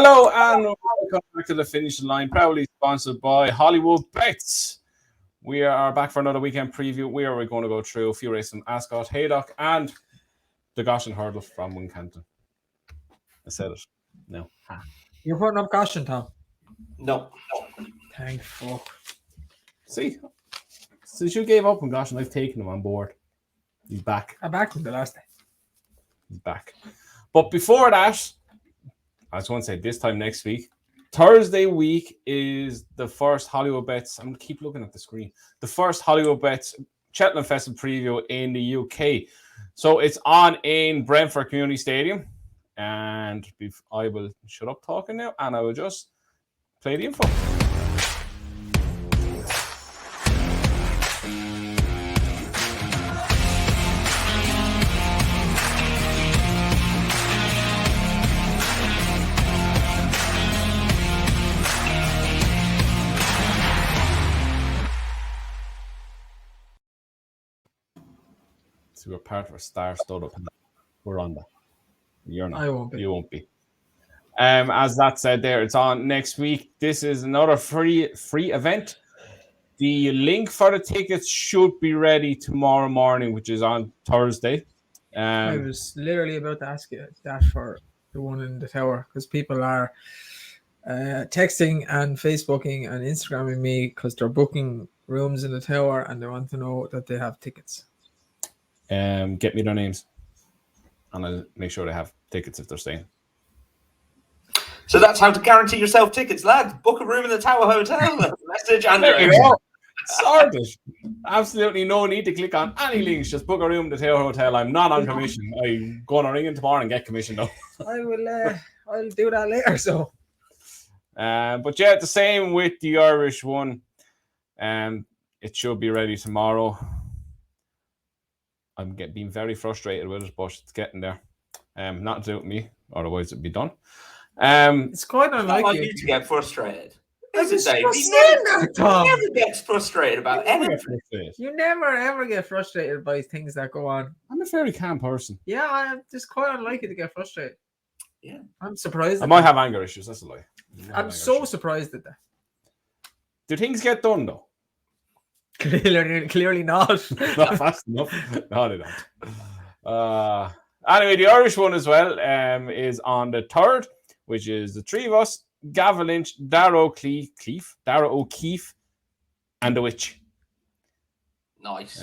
Hello and welcome back to the finishing line, proudly sponsored by Hollywood Bets. We are back for another weekend preview where we're going to go through a few races from Ascot, Haydock, and the Goshen Hurdle from Wincanton. I said it. No. You're putting up Goshen, Tom? No. Thank fuck. See, since you gave up on Goshen, I've taken him on board. He's back. I backed him the last day. He's back. But before that, I just want to say this time next week, Thursday week is the first Hollywood Bets. I'm going to keep looking at the screen. The first Hollywood Bets Cheltenham Festival preview in the UK. So it's on in Brentford Community Stadium. And I will shut up talking now and I will just play the info. So we're part of a star-studded up. We're on that. You're not. I won't be. You won't be. As that said there, it's on next week. This is another free event. The link for the tickets should be ready tomorrow morning, which is on Thursday. I was literally about to ask you that for the one in the tower because people are texting and Facebooking and Instagramming me because they're booking rooms in the tower and they want to know that they have tickets. Get me their names. And I'll make sure they have tickets if they're staying. So that's how to guarantee yourself tickets, lads. Book a room in the Tower Hotel. Message Andrew. Sorted. Absolutely no need to click on any links. Just book a room in the Tower Hotel. I'm not on commission. I'm going to ring in tomorrow and get commission though. I'll do that later. So, but yeah, the same with the Irish one. It should be ready tomorrow. I'm being very frustrated with it, but it's getting there. Not to do with me, otherwise it'd be done. it's quite unlikely you to get frustrated. I Is was it, Dave? just He saying that, Tom. never gets frustrated about anything. You never ever get frustrated by things that go on. I'm a very calm person. Yeah, I'm just quite unlikely to get frustrated. Yeah, I'm surprised. I might have anger issues. That's a lie. I'm so surprised at that. Do things get done though? Clearly not. Not fast enough. No, they don't. Anyway, the Irish one as well is on the 3rd, which is the three of us: Gavin Lynch, Dara O'Keefe, and the Witch. nice.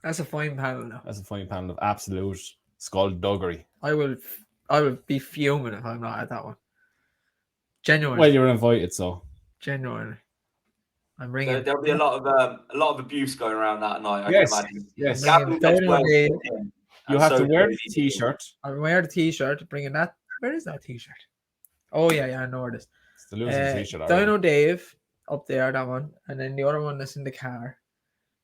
That's a fine panel now. That's a fine panel of absolute skullduggery. I will be fuming if I'm not at that one. Genuinely. Well, you're invited, so. Genuinely. I'm ringing. There'll be a lot of abuse going around that night. Yes, I can imagine. yes. Gavin gets well in, You and have so to wear do the t-shirt. I'll wear the t-shirt, bringing that. Where is that t-shirt? Oh, yeah, I know where it is. It's the losing t-shirt. Dino Dave up there, that one. And then the other one that's in the car.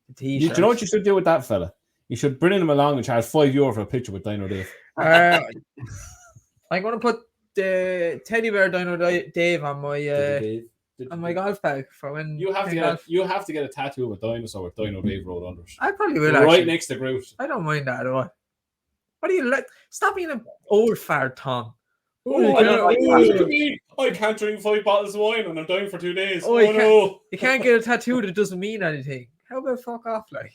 The t-shirt. Do you know what you should do with that fella? You should bring him along and charge €5 for a picture with Dino Dave. I'm going to put the teddy bear Dino Dave on my golf bag for when You have to get a tattoo of a dinosaur with Dino Dave wrote under it. I probably will. Right Actually. next to Groot. I don't mind that at all. What do you like? Stop being an old fart, Tom. I can't drink 5 bottles of wine and I'm down for 2 days. You can't get a tattoo that doesn't mean anything. How about fuck off, like?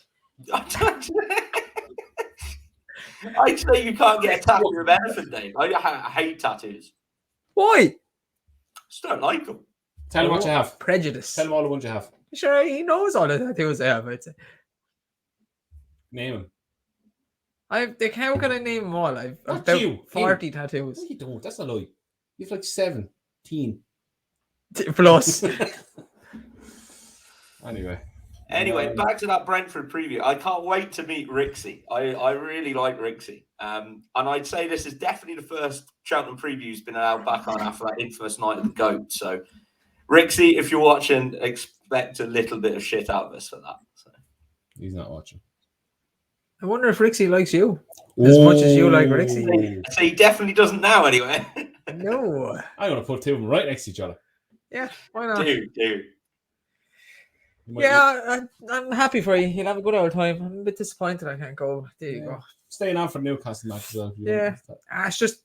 I'd say you can't get a tattoo of anything, Dave. I hate tattoos. Why? Just don't like them. Tell him what you have. Prejudice. Tell him all the ones you have. Sure, he knows all the tattoos I have. I'd say. Name him. How can I name them all? I've Not about you, 40 him. tattoos. No, you don't. That's a lie. You've like 17. Plus. Anyway, back to that Brentford preview. I can't wait to meet Rixie. I really like Rixie. And I'd say this is definitely the first Cheltenham preview's been allowed back on after that infamous night of the GOAT. So, Rixie, if you're watching, expect a little bit of shit out of us for that. So. He's not watching. I wonder if Rixie likes you as much as you like Rixie. So he definitely doesn't now, anyway. No. I'm going to put two of them right next to each other. Yeah, why not? Dude. Yeah, I'm happy for you. You'll have a good old time. I'm a bit disappointed I can't go. There you go. Staying on for Newcastle match as well. Yeah. It's just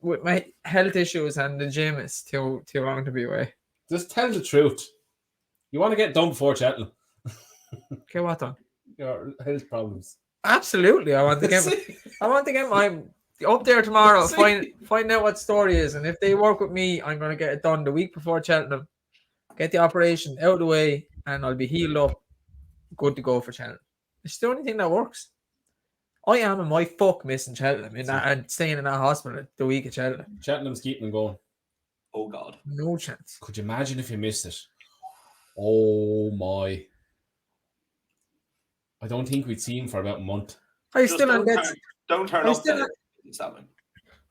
with my health issues and the gym, it's too long to be away. Just tell the truth. You want to get done before Cheltenham. Okay, what done? Your health problems. Absolutely, I want to get my up there tomorrow. Find out what story is, and if they work with me, I'm going to get it done the week before Cheltenham. Get the operation out of the way, and I'll be healed up, good to go for Cheltenham. It's the only thing that works. I am in my fuck missing Cheltenham and staying in that hospital the week of Cheltenham. Cheltenham's keeping them going. Oh God, No chance. Could you imagine if you missed it? Oh my! I don't think we'd see him for about a month. I still on death's. Don't turn up.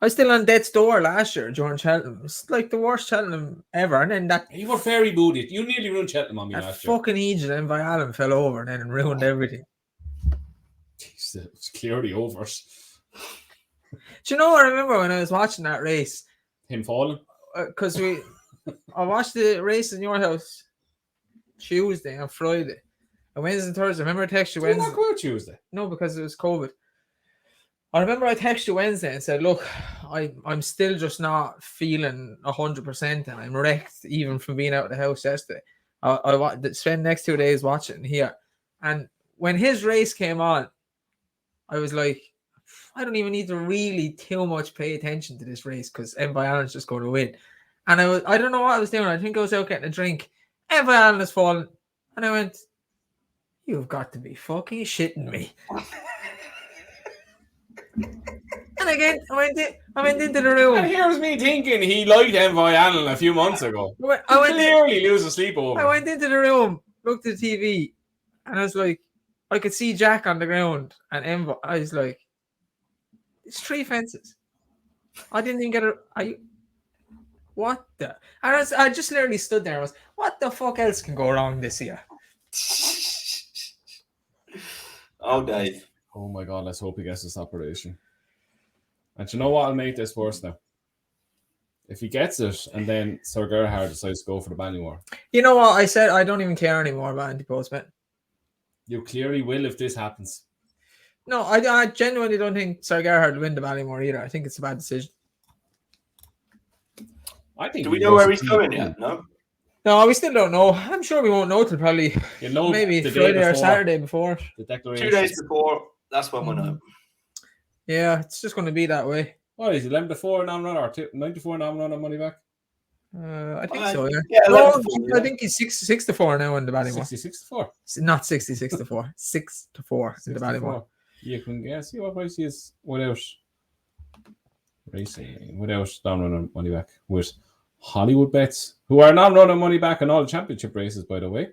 I still on death's door last year during Cheltenham. It's like the worst Cheltenham ever. And then that You were very moody. You nearly ruined Cheltenham on me that last year. fucking Egypt and Allen fell over and then ruined everything. Jeez, it's clearly over. Do you know what I remember when I was watching that race? Him falling. Because I watched the race in your house Tuesday and Friday. And Wednesday and Thursday. I remember I texted you Did you Wednesday. not go out Tuesday? No, because it was COVID. I remember I texted you Wednesday and said, look, I'm still just not feeling 100% and I'm wrecked even from being out of the house yesterday. I spent the next 2 days watching here. And when his race came on, I was like, I don't even need to really too much pay attention to this race because Envy Allen's just going to win. And I don't know what I was doing. I think I was out getting a drink. Envy Allen has fallen. And I went, you've got to be fucking shitting me. And again, I went into the room. And here's me thinking he liked Envy Allen a few months ago. I went Clearly losing sleep over. I went into the room, looked at the TV, and I was like, I could see Jack on the ground, and Envy. I was like, it's 3 fences. I didn't even get it. What the? And I just literally stood there and was, what the fuck else can go wrong this year? Oh, Dave. Oh my God, let's hope he gets this operation. And you know what will make this worse now? If he gets it and then Sir Gerhard decides to go for the Ballymore. You know what? I said I don't even care anymore about anti-post bet. You clearly will if this happens. No, I genuinely don't think Sir Gerhard will win the Ballymore either. I think it's a bad decision. I think. Do we know where he's going yet? No, we still don't know. I'm sure we won't know till probably maybe Friday or Saturday before. The declaration. 2 days before, that's when we'll know. Yeah, it's just going to be that way. What is he, 11-4 non-run or 94 non-run on money back? I think so, yeah. Yeah, No, I think he's 6-4 now in the Ballymore. 66-4. Not 66-4. 6-4 in the Ballymore. You can guess. See what price he is without racing, without non-run on money back. With Hollywood Bets, who are non-run on money back in all the championship races, by the way.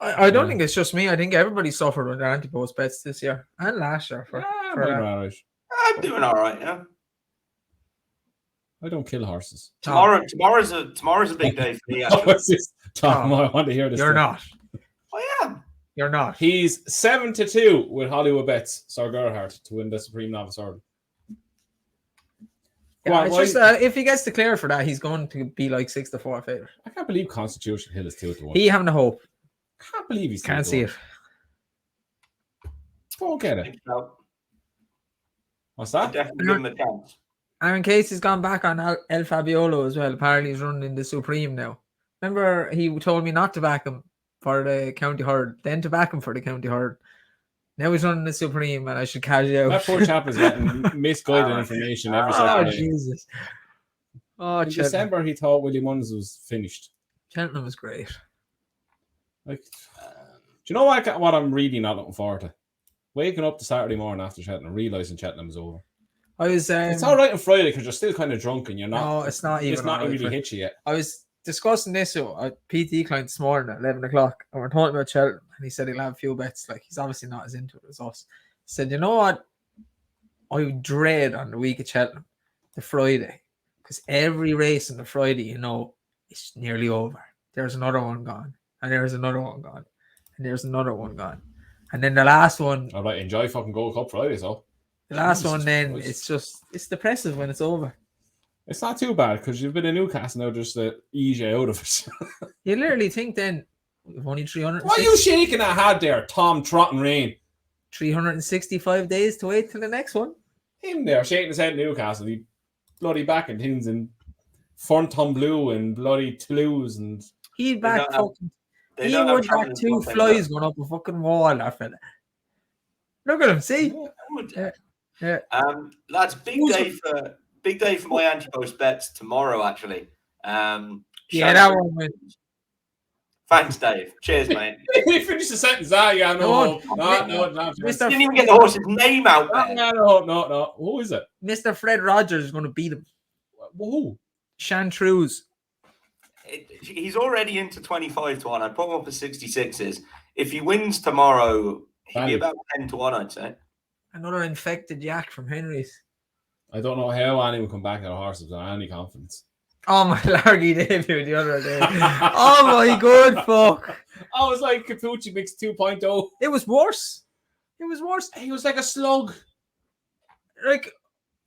I don't think it's just me. I think everybody suffered with their anti-post bets this year and last year. I'm doing all right, yeah. I don't kill horses. Tomorrow's a big day for me. Tom, I want to hear this. You're not. I am. You're not. He's 7-2 with Hollywood Bets, Sir Gerhard, to win the Supreme Novice Order. Yeah, it's just if he gets declared for that, he's going to be like 6-4 favorite. I can't believe Constitution Hill is 2-1. He having a hope. I can't believe he's can't see it. Don't get it. What's that? Definitely give him a chance. Aaron Casey's gone back on El Fabiolo as well. Apparently he's running the Supreme now. Remember he told me not to back him for the County Herd, then to back him for the County Herd. Now he's running the Supreme and I should cash it out. That poor chap is getting misguided information every Saturday. Oh, Jesus. Oh, in December he thought Willie Munn's was finished. Cheltenham was great. Like, do you know what I'm really not looking forward to? Waking up the Saturday morning after Cheltenham, realising Cheltenham is over. It's all right on Friday because you're still kind of drunk and you're not. No, it's not even. It's not really hit you yet. I was discussing this with a PT client this morning at 11 o'clock, and we're talking about Cheltenham, and he said he'll have a few bets. Like, he's obviously not as into it as us. He said, you know what? I dread on the week of Cheltenham, the Friday, because every race on the Friday, you know, it's nearly over. There's another one gone, and there's another one gone, and there's another one gone. And then the last one. All right, enjoy fucking Gold Cup Friday, so. The last one, then it's depressive when it's over. It's not too bad because you've been in Newcastle now just to ease you out of it. You literally think then we've only 300. Why are you shaking that hat there, Tom Trotton Rain? 365 days to wait till the next one. Him there shaking his head in Newcastle. bloody back and things and Fontainebleau and bloody Toulouse and He'd back don't have- fucking. They He don't have would back Champions 2 League flies going up a fucking wall, that fella. Look at him, see? now. Yeah. Lads, big day for my anti-post bets tomorrow. Actually, Yeah, that one went. Thanks, Dave. Cheers, mate. he finished the sentence. Yeah, no. Mr. Didn't even get the horse's name out there. No. Who is it? Mr. Fred Rogers is going to beat him. Who? Chantreuse. He's already into 25 to 1. I put him up at 66s. If he wins tomorrow, he'd be about 10 to 1, I'd say. Another infected yak from Henry's. I don't know how anyone come back at a horse without any confidence. Oh, my Largy debut the other day. Oh, my good fuck. I was like Capucci mix 2.0. It was worse. He was like a slug. Like,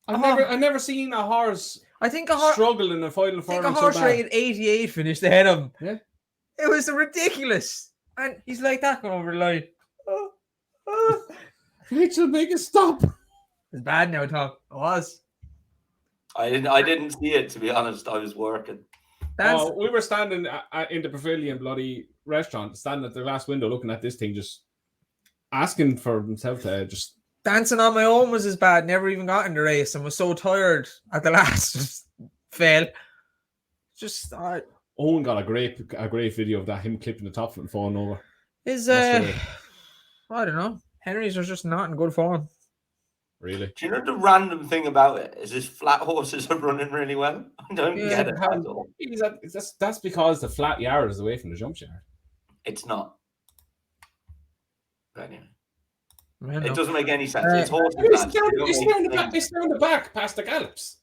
I've never seen a horse I think a horse struggle in a final I think a horse rated 88 finished ahead of him. Yeah. It was ridiculous. And he's like that going over the line. Mitchell, make it stop. It's bad now, Tom. It was. I didn't see it, to be honest. I was working. We were standing in the Pavilion bloody restaurant, standing at the glass window looking at this thing, just asking for himself to just... Dancing on my own was as bad. Never even got in the race and was so tired at the last. Just fail. Just... Owen got a great video of that, him clipping the top foot and falling over. I don't know. Henry's are just not in good form. Really? Do you know the random thing about it is his flat horses are running really well? I don't get it at all. That's because the flat yard is away from the jump yard. It's not. But anyway. Man, It doesn't make any sense. It's horses. It's down the back past the gallops.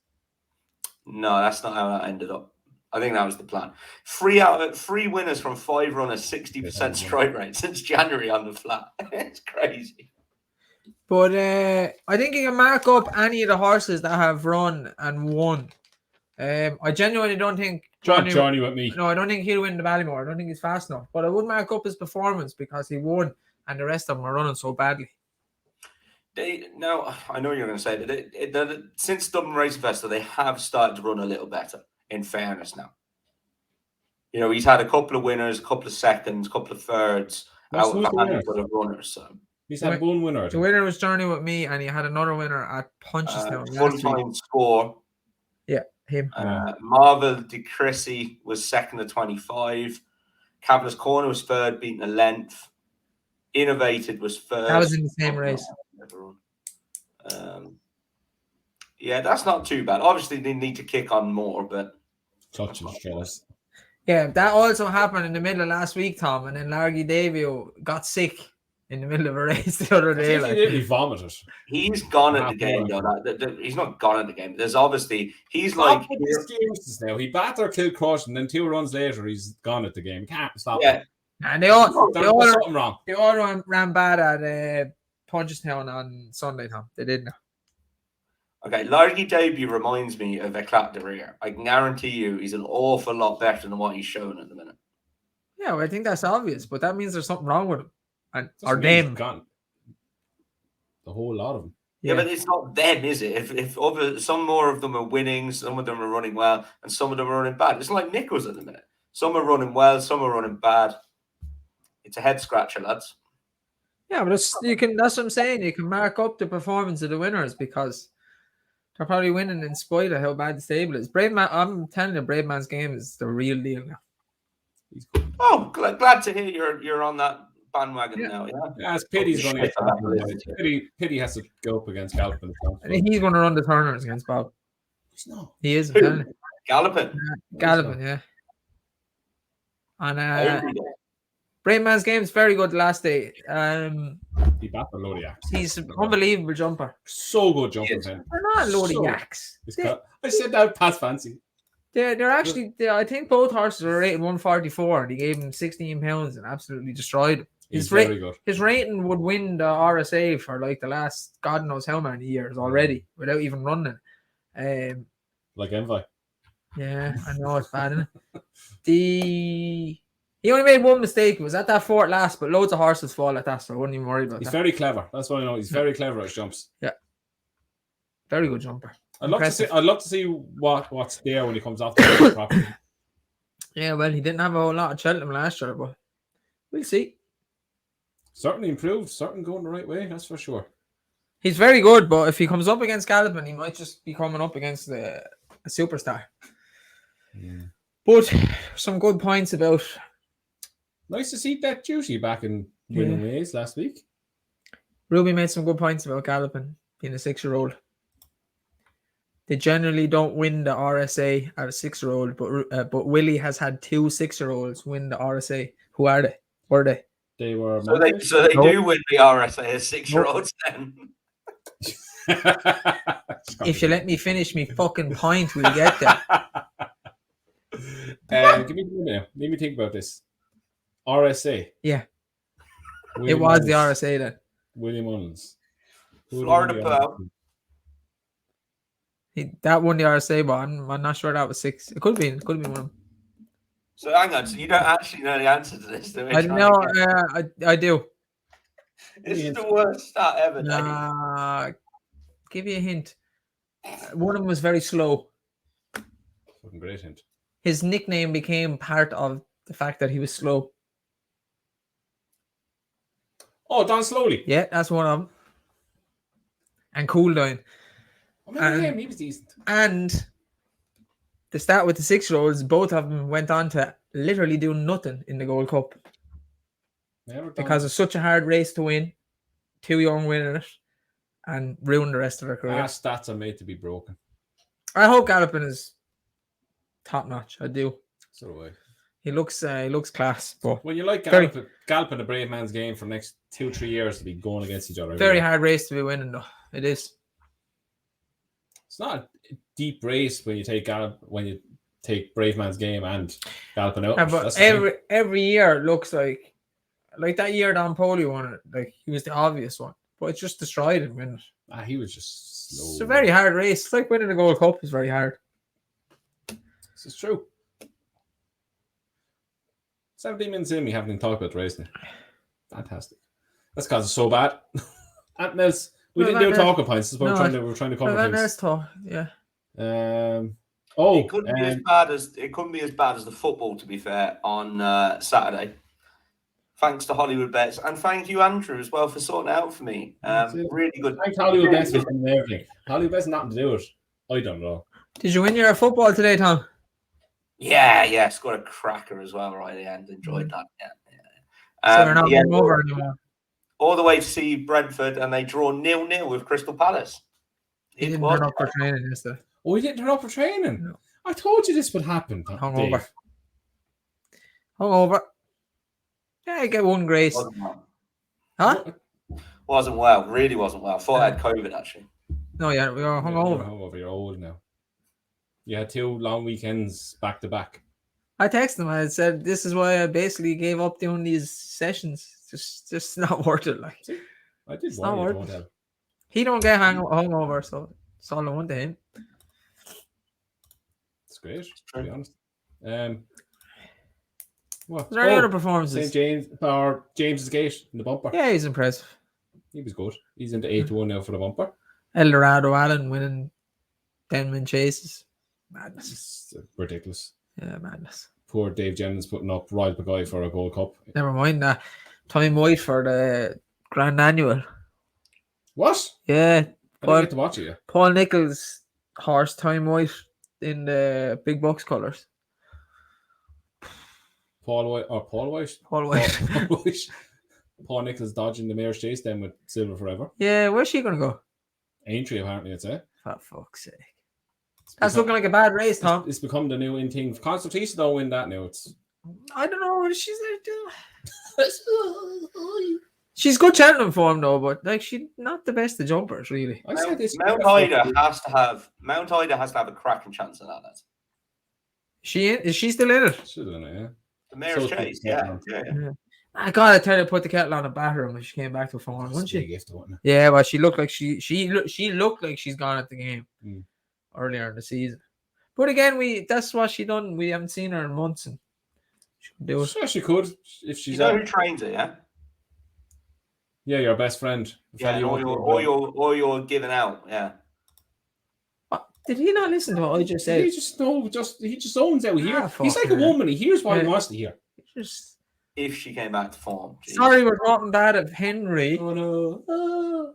No, that's not how that ended up. I think that was the plan. 3 winners from 5 runners, 60% strike rate since January on the flat. It's crazy. But I think you can mark up any of the horses that have run and won. I genuinely don't think Johnny with me. No, I don't think he'll win the Ballymore. I don't think he's fast enough. But I would mark up his performance because he won and the rest of them are running so badly. Now, I know you're going to say that since Dublin Racing Festival, they have started to run a little better, in fairness now. You know, he's had a couple of winners, a couple of seconds, a couple of thirds out of a handful of runners. So. He's had one winner. The winner was Journey with me, and he had another winner at Punchestown. Full-time score. Yeah, him. Marvel de Crissy was second at 25. Cavanaugh's Corner was third, beating a length. Innovated was third. That was in the same race. Yeah, that's not too bad. Obviously, they need to kick on more, but touch and jealous. Yeah, that also happened in the middle of last week, Tom, and then Largy Davio got sick in the middle of a race the other day. He vomited. He's gone at the game, though. He's not gone at the game. There's obviously he's like excuses now. He battered Kilcrush, and then 2 runs later, he's gone at the game. He can't stop. Yeah, and they all something wrong. They all ran bad at Punchestown on Sunday, Tom. They did now. Okay, Largy debut reminds me of Eclat de Rire. I can guarantee you he's an awful lot better than what he's shown at the minute. Yeah, well, I think that's obvious, but that means there's something wrong with him. And or them. Gone. The whole lot of them. Yeah, but it's not them, is it? If some more of them are winning, some of them are running well, and some of them are running bad. It's like Nichols at the minute. Some are running well, some are running bad. It's a head scratcher, lads. Yeah, but that's what I'm saying. You can mark up the performance of the winners because they're probably winning in spite of how bad the stable is. Brave Man, I'm telling you, Brave Man's game is the real deal now. He's good. Oh, glad to hear you're on that bandwagon now. Yeah, it's Pity's going to get Pity has to go up against Gallopin. I think he's going to run the turners against Bob. No. He is. Gallopin. Gallopin, yeah. And Brave Man's game is very good the last day. He backed a load of yaks. He's an unbelievable jumper. So good jumping. They're not a load of yaks. I said that past fancy. They're actually, I think both horses are rated 144 and he gave him 16 pounds and absolutely destroyed him. He's very good. His rating would win the RSA for like the last God knows how many years already without even running. Like Envy. Yeah, I know it's bad, isn't it? He only made one mistake. It was at that fourth last, but loads of horses fall at that, so I wouldn't even worry about that. He's very clever. That's what I know. He's very clever at his jumps. Yeah. Very good jumper. I'd love to see. Impressive. I'd love to see what's there when he comes off the property. Yeah, well, he didn't have a whole lot of Cheltenham last year, but we'll see. Certainly improved. Certainly going the right way. That's for sure. He's very good, but if he comes up against Galpin, he might just be coming up against a superstar. Yeah. But some good points about. Nice to see that duty back in winning ways last week. Ruby made some good points about Galpin being a 6-year-old. They generally don't win the RSA at a 6-year-old, but Willie has had 2 6-year-olds win the RSA. Who are they? Were they? They were. So they do win the RSA as 6-year-olds then. If you let me finish me fucking point, we'll get there. Give me a minute. Let me think about this. RSA. Yeah. William It was the Mullins. RSA then. William Mullins. Florida Pearl. That won the RSA, but I'm not sure that was 6. It could be one of them. So hang on, so you don't actually know the answer to this, do you? I know. I do. This is the worst stat ever, Dave. Give you a hint. One of them was very slow. Fucking great hint. His nickname became part of the fact that he was slow. Oh, Don Slowly. Yeah, that's one of them. And Cool Down. I remember him. He was decent. And the start with the 6-year-olds, both of them went on to literally do nothing in the Gold Cup. Because it's such a hard race to win. 2 young winning it. And ruin the rest of their career. Stats are made to be broken. I hope Galpin is top notch. I do. So do I. He looks class. But when you like Galpin, a brave man's game for the next 2-3 years to be going against each other. Very hard race to be winning, though. It is. It's not a deep race when you take Brave Man's Game and Galpin out. Yeah, but every year looks like that year Don Poli won it. Like he was the obvious one, but it's just destroyed him. Winning. He was just slow. It's a very hard race. It's like winning the Gold Cup is very hard. This is true. 17 minutes in, we haven't even talked about the race now. Fantastic. That's because it's so bad. Anything else? We didn't do talking points. We're trying to cover things. Talk. Yeah. It couldn't be as bad as the football, to be fair, on Saturday. Thanks to Hollywood Bets, and thank you, Andrew, as well, for sorting it out for me. Really good. Thanks Hollywood Bets for everything. Hollywood Bets nothing to do with it. I don't know. Did you win your football today, Tom? Yeah, scored a cracker as well right at the end. Enjoyed that. Yeah. So we're not going over anymore. All the way to see Brentford, and they draw 0-0 with Crystal Palace. He didn't turn up for training yesterday. Oh, he didn't turn up for training? No. I told you this would happen. Hungover. Yeah, I get one grace. Wasn't well. Really wasn't well. Thought I had COVID, actually. No, yeah, we were hungover. You're old now. You had 2 long weekends back to back. I texted him. I said, "This is why I basically gave up doing these sessions. Just not worth it." Like, I did want you to. He don't get hungover, so it's all I want to him. It's great, to be honest. What? Was there any other performances? St. James or James's Gate in the bumper. Yeah, he's impressive. He was good. He's into 8-1 now for the bumper. Eldorado Allen winning 10-man chases. Madness. It's ridiculous. Yeah, madness. Poor Dave Jennings putting up Royal Pagoi for a Gold Cup. Never mind that. Time White for the Grand Annual. What? Yeah. I didn't get to watch it yet. Paul Nicholls' horse, Time White, in the big box colours. Paul White. Paul White. Paul Nicholls dodging the Mayor's Chase then with Silver Forever. Yeah, where's she going to go? Aintree, apparently, I'd say. For fuck's sake. That's looking like a bad race, Tom. It's become the new in thing. Consultation don't win that now. I don't know what she's there doing. She's good Cheltenham form though, but like she's not the best of jumpers, really. Mount Ida has to have a cracking chance of that. Is she still in it? Still in it, yeah. The Mayor's Chase, yeah. I gotta tell her to put the kettle on and batter him when she came back to form, wouldn't she? Yeah, well, she looked like she looked like she's gone at the game earlier in the season. But again, that's what she done. We haven't seen her in months, and she could do it. Sure, she could if she's. You know who trains her, yeah? Yeah, your best friend. Yeah, or you're giving out, yeah. What? Did he not listen to what I just said? He just owns out here. He's like a fucking hell. woman. He hears what he Yeah. wants to hear. Just If she came back to form. Jeez. sorry, we're talking bad of Henry. Oh no. Oh.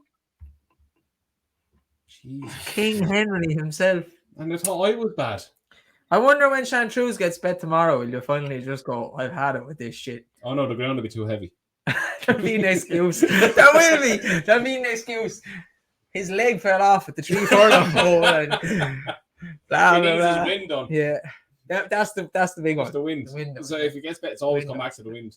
Jeez. King Henry himself. And I thought I was bad. I wonder when Chantruse gets bet tomorrow, will you finally just go, I've had it with this shit? Oh no, the ground will be too heavy. That'll be an excuse. That'll be an excuse. His leg fell off at the 3 furlong pole. And blah, He blah, needs blah. his wind on. Yeah. That's the big one. It's the wind. The wind. So if he gets bet, it's always Wind. come back to the wind.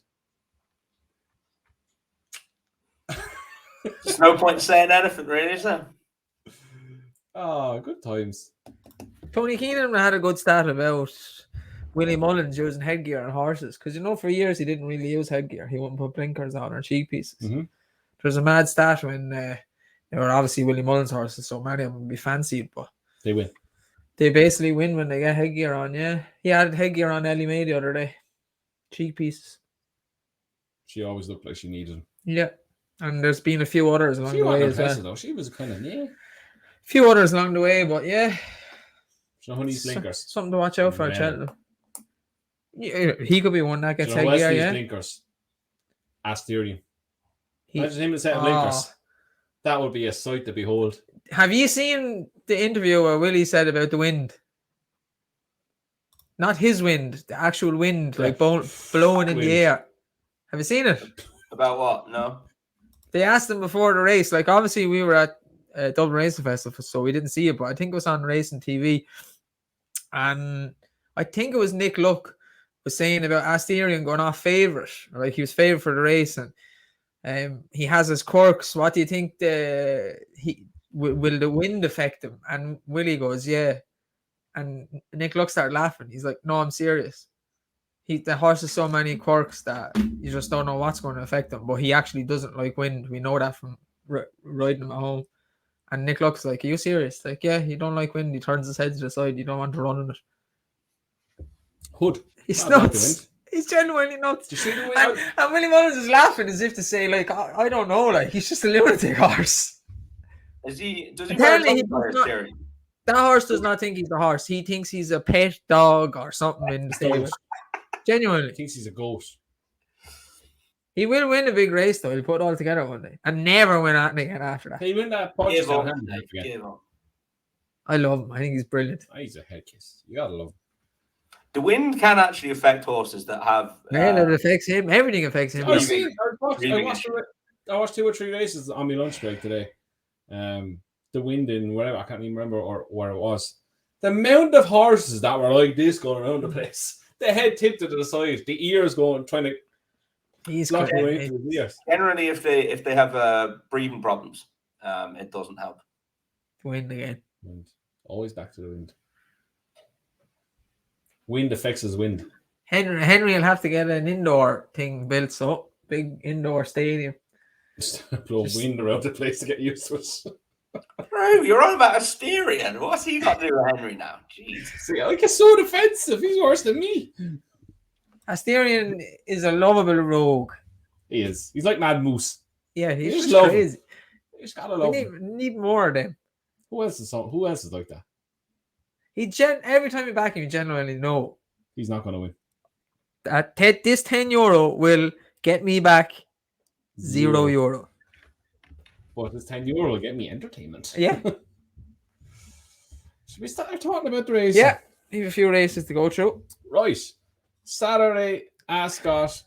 There's no point saying anything, really, is there? Oh, good times. Tony Keenan had a good stat about Willie Mullins using headgear on horses, because for years he didn't really use headgear. He wouldn't put blinkers on or cheek pieces. Mm-hmm. There's a mad stat when they were obviously Willie Mullins horses, so many of them would be fancied, but They win. they basically win when they get headgear on. Yeah, he had headgear on Ellie Mae the other day, cheek pieces. She always looked like she needed him. Yeah, and there's been a few others along She the way wasn't as well. impressive though. She was kind of Few others along the way, but yeah, She know who needs blinkers. something to watch out for. Yeah. Cheltenham. Yeah, he could be one that gets She know headgear. Wesley's Yeah, blinkers. Asterium. He- Imagine him with a set of blinkers. That would be a sight to behold. Have you seen the interview where Willie said about the wind? Not his wind, the actual wind, Yeah. like blowing in Wind. the air. Have you seen it? About what? No. They asked him before the race. Like, obviously, we were at Dublin Racing Festival, so we didn't see it, but I think it was on Racing TV. And I think it was Nick Luck was saying about Asterion going off favourite. Like, he was favourite for the race, and he has his quirks. What do you think will the wind affect him? And Willie goes, yeah. And Nick Luck started laughing. He's like, no, I'm serious. The horse has so many quirks that you just don't know what's going to affect him. But he actually doesn't like wind. We know that from riding him at home. And Nick Luck's like, are you serious? Like, yeah, he don't like wind. He turns his head to the side. You don't want to run in it. Hood. He's Not about the nuts. wind. He's genuinely nuts. Do you see the wind? And Willie Mullins is laughing as if to say, like, I don't know. Like, he's just a lunatic horse. Does he wear a Apparently he tongue does not- steering? That horse does not think he's the horse. He thinks he's a pet dog or something in the stable. Goat. Genuinely. Thinks he's a goat. He will win a big race, though. He'll put it all together one day. And never win at again after that. He win that punch Give down up. Handicap again. Give up. I love him. I think he's brilliant. Oh, he's a head kiss. You gotta love him. The wind can actually affect horses that have. Man, it affects him. Everything affects him. I Breathing. watched 2 or 3 races on my lunch break today. The wind in wherever, I can't even remember where it was. The amount of horses that were like this going around the place. The head tipped to the side, the ears trying to He's block great. away from his ears. Generally, if they have breathing problems, it doesn't help. Win again. Wind. Always back to the wind. Wind affects his wind. Henry will have to get an indoor thing built, so big indoor stadium. Blow wind around the place to get used to it. Bro, you're on about Asterion. What's he got to do with Henry now? Jesus. See, I get so defensive. He's worse than me. Asterion is a lovable rogue. He is. He's like Mad Moose. Yeah, he's You just just love him. crazy. You just gotta love We him. need more of them. Who else is like that? Every time you back him, you genuinely know He's not gonna win. that this €10 will get me back €0. But this €10 will get me entertainment. Yeah. Should we start talking about the race? Yeah. We have a few races to go through. Right. Saturday, Ascot,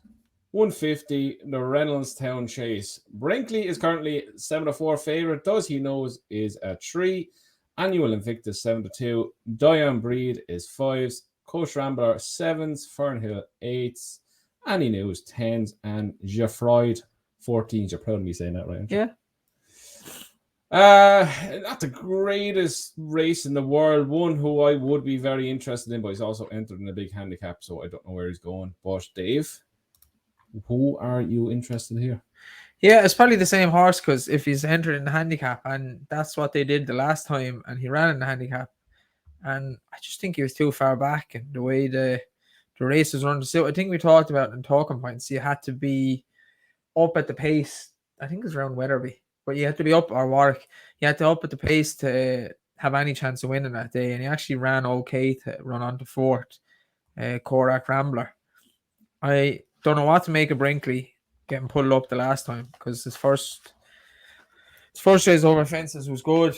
150, the Reynolds Town Chase. Brinkley is currently 7-4 favourite. Does He Knows is a 3. Annual Invictus 7-2. Diane Breed is 5s. Coach Rambler 7s. Fernhill 8s. Annie News 10s. And Geoffroid 14s. You're proud of me saying that, right? aren't you? Yeah. Not the greatest race in the world. One who I would be very interested in, but he's also entered in a big handicap, so I don't know where he's going. But Dave, who are you interested in here? Yeah, it's probably the same horse, because if he's entered in the handicap, and that's what they did the last time, and he ran in the handicap, and I just think he was too far back, and the way the race was run. So I think we talked about in talking points, you had to be up at the pace. I think it was around Wetherby, but you had to be up, or Warwick. You had to up at the pace to have any chance of winning that day, and he actually ran okay to run on to fourth. Korak Rambler. I don't know what to make of Brinkley getting pulled up the last time, because his first race over fences was good.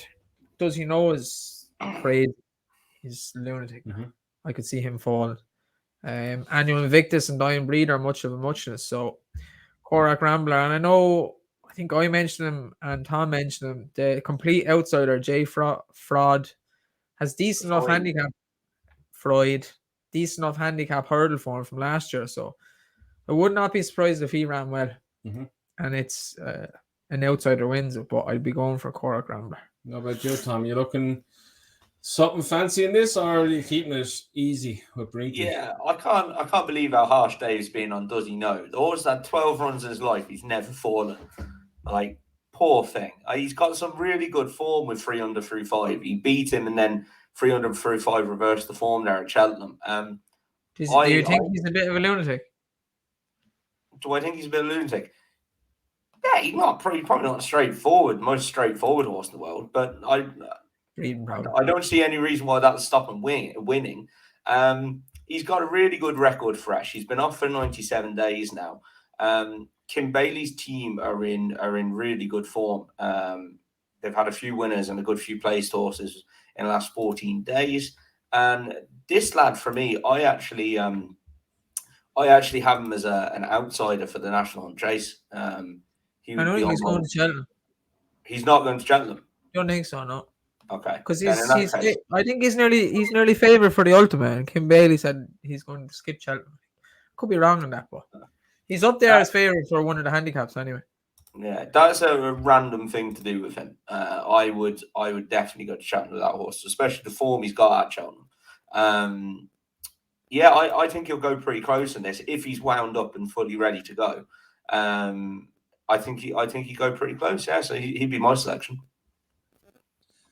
Does he know his afraid? He's lunatic. I could see him falling. Annual Invictus and Dying Breed are much of a muchness. So Korak Rambler, and I think I mentioned him and Tom mentioned him. The complete outsider Jay Fraud has decent enough handicap. Decent enough handicap hurdle form from last year. So I would not be surprised if he ran well. And it's an outsider wins it, but I'd be going for Korak Rambler. How about you, Tom? You looking something fancy in this, or are you keeping it easy with Brinkley? Yeah, I can't believe how harsh Dave's been on Does He Know. Always had 12 runs in his life. He's never fallen. Like, poor thing. He's got some really good form with 3 under through 5. He beat him and then 3 under through 5 reversed the form there at Cheltenham. Do you think he's a bit of a lunatic? Do I think he's a bit of a lunatic? Yeah, he's probably not most straightforward horse in the world, but I don't see any reason why that'll stop him winning. He's got a really good record fresh. He's been off for 97 days now. Kim Bailey's team are in really good form. They've had a few winners and a good few placed horses in the last 14 days. And this lad, for me, I actually have him as an outsider for the National Chase. I don't think he's going to Cheltenham. He's not going to Cheltenham. Don't think so, no. Okay. Because I think he's nearly favourite for the Ultimate, and Kim Bailey said he's going to skip Cheltenham. Could be wrong on that, but he's up there as favourite for one of the handicaps anyway. Yeah, that's a random thing to do with him. I would definitely go to Cheltenham with that horse, especially the form he's got at Cheltenham. I think he'll go pretty close in this if he's wound up and fully ready to go. I think he'd go pretty close. Yeah, so he'd be my selection.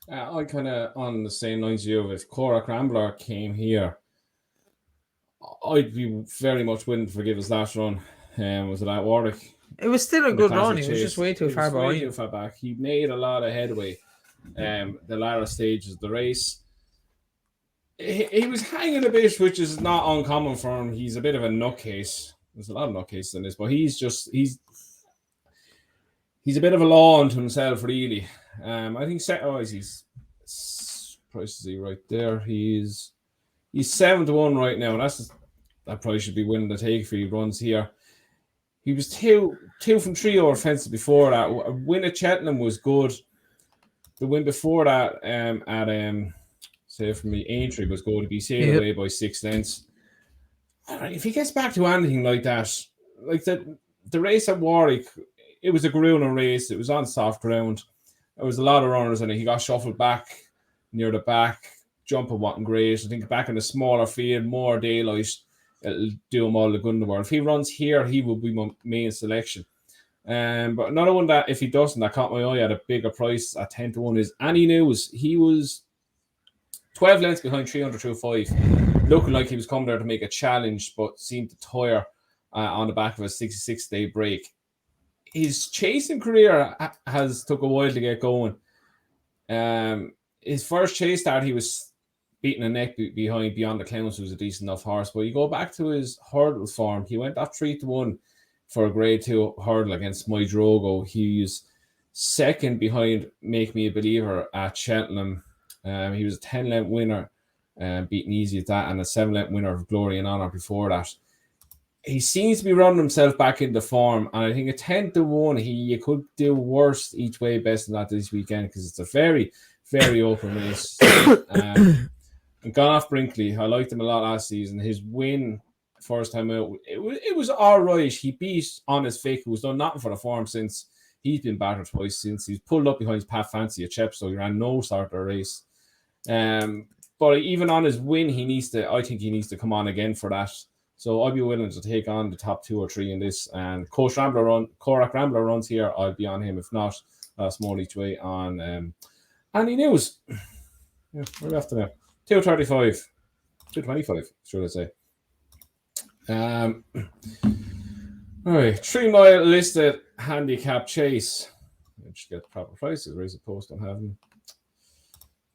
I kind of on the same lines as you. If Korak Rambler came here, I'd be very much willing to forgive his last run. Was it at Warwick? It was still a good run. He was just way too far behind. Too far back. He made a lot of headway. The latter stages of the race. He was hanging a bit, which is not uncommon for him. He's a bit of a nutcase. There's a lot of nutcases in this, but he's a bit of a law unto himself, really. I think he's price is he right there. He's 7-1 right now, and that probably should be winning the take if he runs here. He was two from 3 over fences before that. A win at Cheltenham was good. The win before that say for me, Aintree was good. He sailed away by 6 lengths. If he gets back to anything like that, like the race at Warwick, it was a grueling race. It was on soft ground. There was a lot of runners in it. He got shuffled back near the back. Jumping wasn't great. I think back in a smaller field, more daylight, it'll do him all the good in the world. If he runs here, he will be my main selection. But another one that, if he doesn't, that caught my eye at a bigger price at 10-1 is Any News. He was 12 lengths behind 300-5, looking like he was coming there to make a challenge, but seemed to tire on the back of a 66-day break. His chasing career has took a while to get going. His first chase start, he was beating a neck behind Beyond the Clowns, who was a decent enough horse. But you go back to his hurdle form, he went off 3-1 for a grade 2 hurdle against My Drogo. He's second behind Make Me a Believer at Cheltenham. He was a 10-length winner, beaten easy at that, and a 7-length winner of Glory and Honour before that. He seems to be running himself back into form, and I think a 10-1, you could do worse each way best than that this weekend, because it's a very, very open race. And gone off Brinkley. I liked him a lot last season. His win first time out, it was all right. He beat Honest Fake, who's done nothing for the form since. He's been battered twice since. He's pulled up behind Pat Fancy at Chepstow. He ran no sort of race. But even on his win, I think he needs to come on again for that. So I'd be willing to take on the top 2 or 3 in this. And Korak Rambler runs here. I'll be on him. If not, small each way on Any News. Yeah, we're after now. 235. 225, should I say. All right, 3 mile listed handicap chase. Let's get the proper prices. Raise a post on having.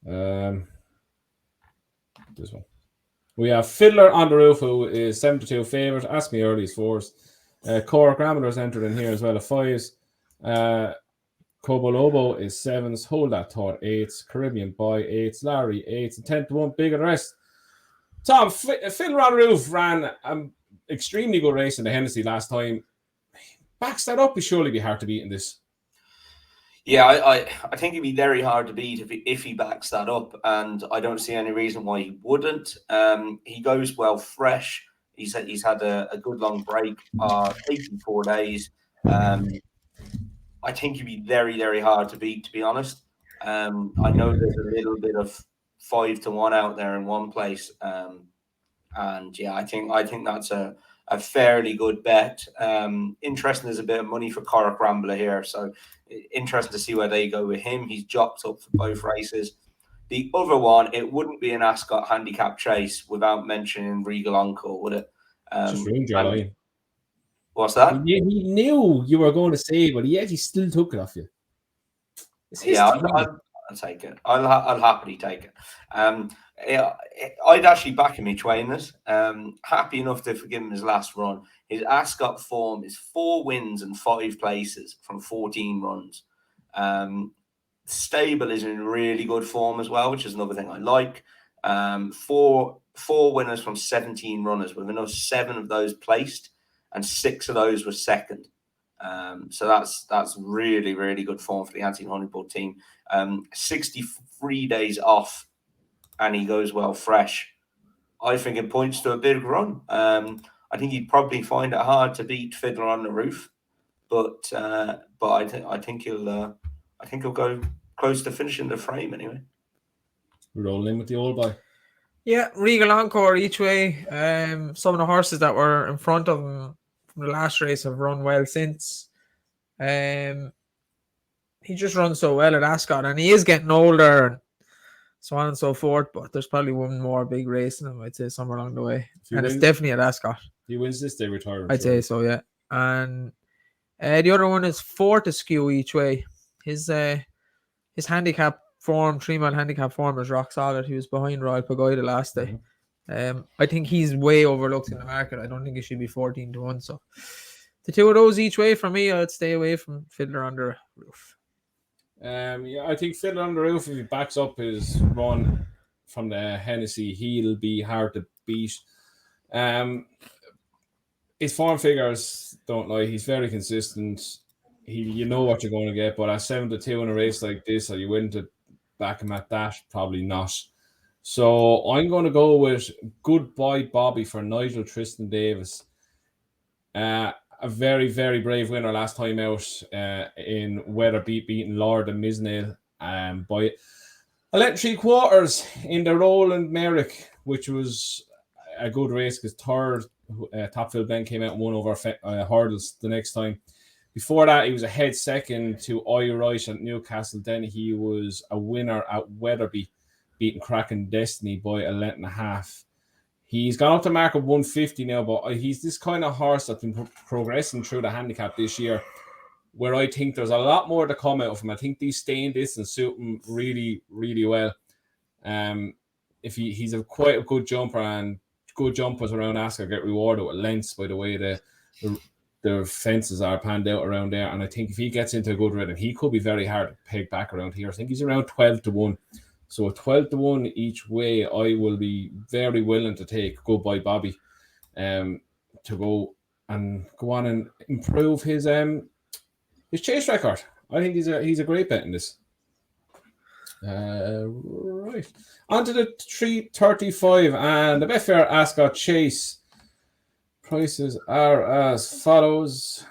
This one. We have Fiddler on the Roof, who is 7-2 favourite. Ask Me Early is 4s. Cork Grandmother's entered in here as well, a 5s. Cobo Lobo is 7s. Hold That Thought 8s. Caribbean Boy 8s. Larry 8s. And 10-1 bigger the rest. Tom, Fiddler on the Roof ran extremely good race in the Hennessy last time. Backs that up, he'd surely be hard to beat in this. Yeah, I think it'd be very hard to beat if he backs that up, and I don't see any reason why he wouldn't. He goes well fresh. He's had a good long break, 84 days. I think he'd be very, very hard to beat, to be honest. I know there's a little bit of 5-1 out there in one place, and yeah, I think that's a fairly good bet. Interesting, there's a bit of money for Cork Rambler here, so interesting to see where they go with him. He's jocked up for both races. The other one, it wouldn't be an Ascot Handicap Chase without mentioning Regal Encore, would it? Just ruined your line. What's that? He knew you were going to say, but yet he still took it off you. Yeah, I'll take it. I'll happily take it. I'd actually back him each way in this. Happy enough to forgive him his last run. His Ascot form is 4 wins and 5 places from 14 runs. Stable is in really good form as well, which is another thing I like. 4 winners from 17 runners, with another 7 of those placed, and 6 of those were second. So that's really, really good form for the Honeyball team. 63 days off, and he goes well fresh. I think it points to a big run. I think he'd probably find it hard to beat Fiddler on the Roof, but I think he'll go close to finishing the frame anyway. Rolling in with the old boy. Yeah, Regal Encore each way. Some of the horses that were in front of him from the last race have run well since. He just runs so well at Ascot, and he is getting older and so on and so forth, but there's probably one more big race in him, I'd say, somewhere along the way. It's definitely at Ascot. If he wins this, they retire. I'd say so, yeah. And the other one is 4-2 each way. His handicap form, 3-mile handicap form, is rock solid. He was behind Royal Pagoda last day. I think he's way overlooked in the market. I don't think he should be 14-1. So the 2 of those each way for me, I'd stay away from Fiddler on the Roof. Yeah, I think Fiddler on the Roof, if he backs up his run from the Hennessy, he'll be hard to beat. His form figures don't lie. He's very consistent. You know what you're going to get, but at 7-2 in a race like this, are you willing to back him at that? Probably not. So I'm going to go with Goodbye Bobby for Nigel Tristan Davis. A very, very brave winner last time out in Weather beating Lord and Misnail by 11 3/4 in the Roland Merrick, which was a good race because third Topfield Ben came out and won over hurdles the next time. Before that, he was ahead second to Oi Wright at Newcastle. Then he was a winner at Weatherby, beating Kraken Destiny by 11.5. He's gone up to mark of 150 now, but he's this kind of horse that's been progressing through the handicap this year, where I think there's a lot more to come out of him. I think these staying distance suit him really, really well. If he's quite a good jumper, and good jumpers around Ascot get rewarded with lengths by the way the fences are panned out around there. And I think if he gets into a good rhythm, he could be very hard to peg back around here. I think he's around 12-1. So 12-1 each way, I will be very willing to take Goodbye Bobby to go on and improve his chase record. I think he's a great bet in this. Right. On to the 335 and the Betfair Ascot Chase. Prices are as follows.